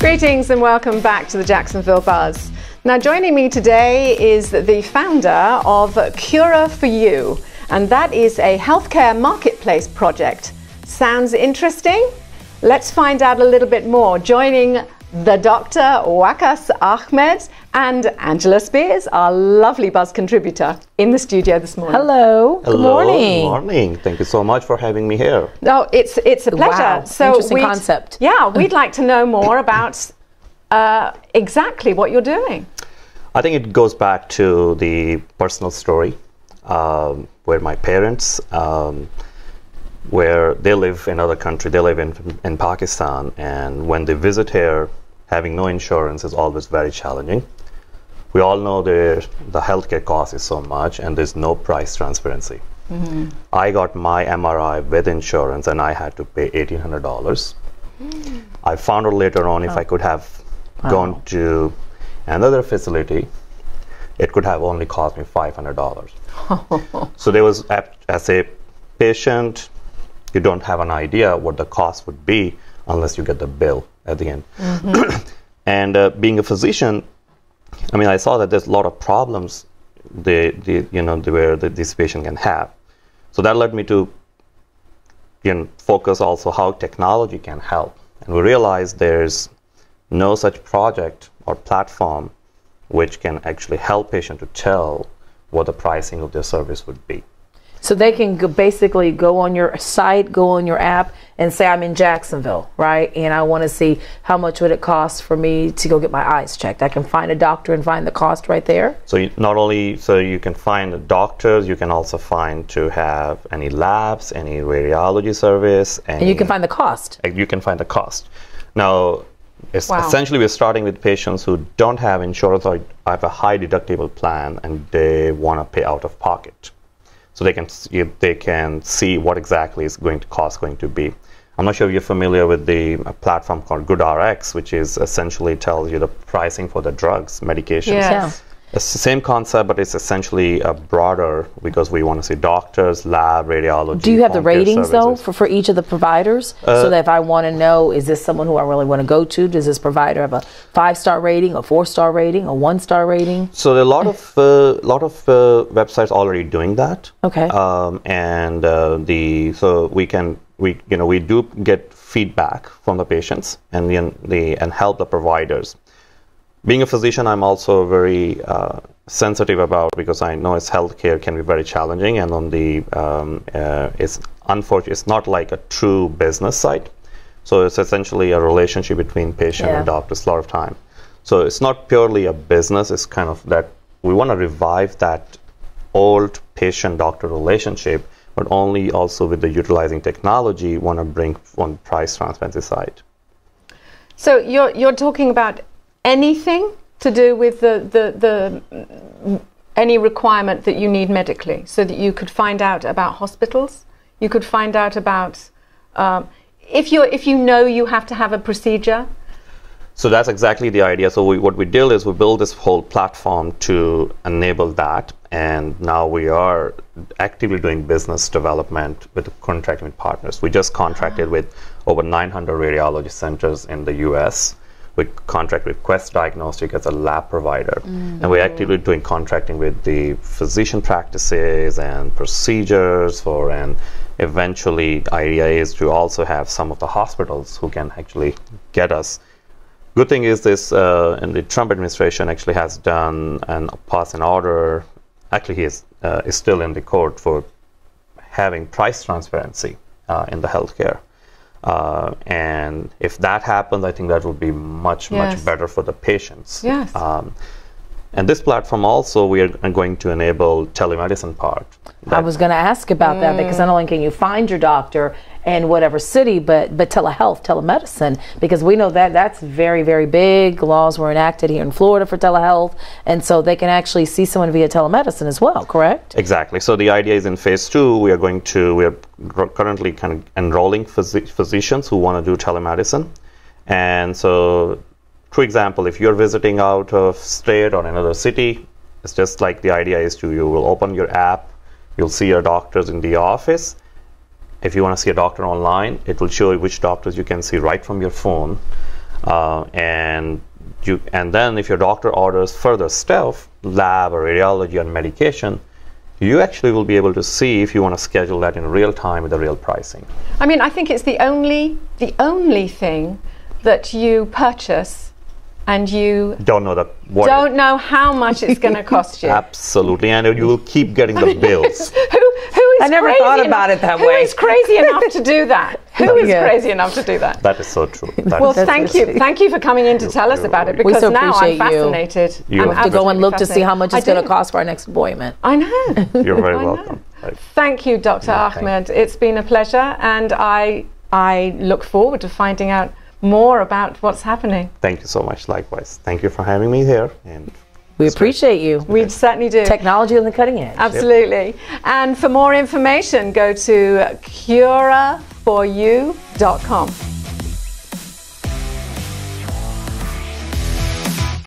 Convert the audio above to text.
Greetings and welcome back to the Jacksonville Buzz. Now joining me today is the founder of CURA4U, and that is a healthcare marketplace project. Sounds interesting? Let's find out a little bit more. Joining the Dr. Waqas Ahmed and Angela Spears, our lovely Buzz contributor, in the studio this morning. Hello. Good morning. Good morning. Thank you so much for having me here. No, it's a pleasure. Wow. So interesting concept. Yeah, we'd like to know more about exactly what you're doing. I think it goes back to the personal story where my parents, where they live in another country, they live in Pakistan, and when they visit here, having no insurance is always very challenging. We all know the healthcare cost is so much and there's no price transparency. Mm-hmm. I got my MRI with insurance and I had to pay $1,800. I found out later on if I could have gone to another facility, it could have only cost me $500. So there was, as a patient, you don't have an idea what the cost would be unless you get the bill at the end. Mm-hmm. And being a physician, I mean, I saw that there's a lot of problems where this patient can have. So that led me to focus also how technology can help. And we realized there's no such project or platform which can actually help patients to tell what the pricing of their service would be. So they can basically go on your site, go on your app, and say, I'm in Jacksonville, right? And I want to see how much would it cost for me to go get my eyes checked. I can find a doctor and find the cost right there. So you can find the doctors, you can also find to have any labs, any radiology service. And you can find the cost. You can find the cost. Now, essentially we're starting with patients who don't have insurance or have a high deductible plan and they want to pay out of pocket. So they can see what exactly is going to be. I'm not sure if you're familiar with the platform called GoodRx, which is essentially tells you the pricing for the drugs, medications. Yes. It's the same concept, but it's essentially broader because we want to see doctors, lab, radiology. Do you have the ratings though for each of the providers? So that if I want to know, is this someone who I really want to go to? Does this provider have a 5-star rating, a 4-star rating, a 1-star rating? So there are a lot of websites already doing that. Okay. We do get feedback from the patients and help the providers. Being a physician, I'm also very sensitive about, because I know healthcare can be very challenging, and it's unfortunate. It's not like a true business site, so it's essentially a relationship between patient and doctors a lot of time. So it's not purely a business. It's kind of that we want to revive that old patient-doctor relationship, but only also with the utilizing technology, want to bring one price transparency side. So you're talking about anything to do with any requirement that you need medically, so that you could find out about hospitals, you could find out about if you know you have to have a procedure. So that's exactly the idea. So what we did is we built this whole platform to enable that, and now we are actively doing business development with contracting with partners. We just contracted with over 900 radiology centers in the U.S. We contract with Quest Diagnostic as a lab provider. And we're actively doing contracting with the physician practices and procedures and eventually the idea is to also have some of the hospitals who can actually get us. Good thing is this, and the Trump administration actually has done and passed an order, actually he is still in the court for having price transparency in the healthcare. And if that happens, I think that will be much better for the patients. Yes. And this platform also, we are going to enable telemedicine part. I was going to ask about that, because not only can you find your doctor in whatever city, but telehealth, telemedicine, because we know that's very, very big. Laws were enacted here in Florida for telehealth, and so they can actually see someone via telemedicine as well, correct? Exactly. So the idea is in phase 2, we are currently kind of enrolling physicians who want to do telemedicine. And so, for example, if you're visiting out of state or another city, it's just like the idea is you will open your app, you'll see your doctors in the office. If you want to see a doctor online, it will show you which doctors you can see right from your phone. and then if your doctor orders further stuff, lab or radiology and medication, you actually will be able to see if you want to schedule that in real time with the real pricing. I mean, I think it's the only thing that you purchase and you don't know how much it's going to cost you. Absolutely, and you will keep getting the bills. Who is I never thought about it that way. Who is crazy enough to do that? Who is crazy enough to do that? That is so true. Well, thank you for coming in to tell us about it, because now I'm fascinated. You have to go and look to see how much it's going to cost for our next appointment. I know. You're very welcome. Thank you, Dr. Ahmed. It's been a pleasure, and I look forward to finding out more about what's happening. Thank you so much. Likewise. Thank you for having me here. And we appreciate you. We certainly do. Technology on the cutting edge. Absolutely. Yep. And for more information, go to CURA4U.com.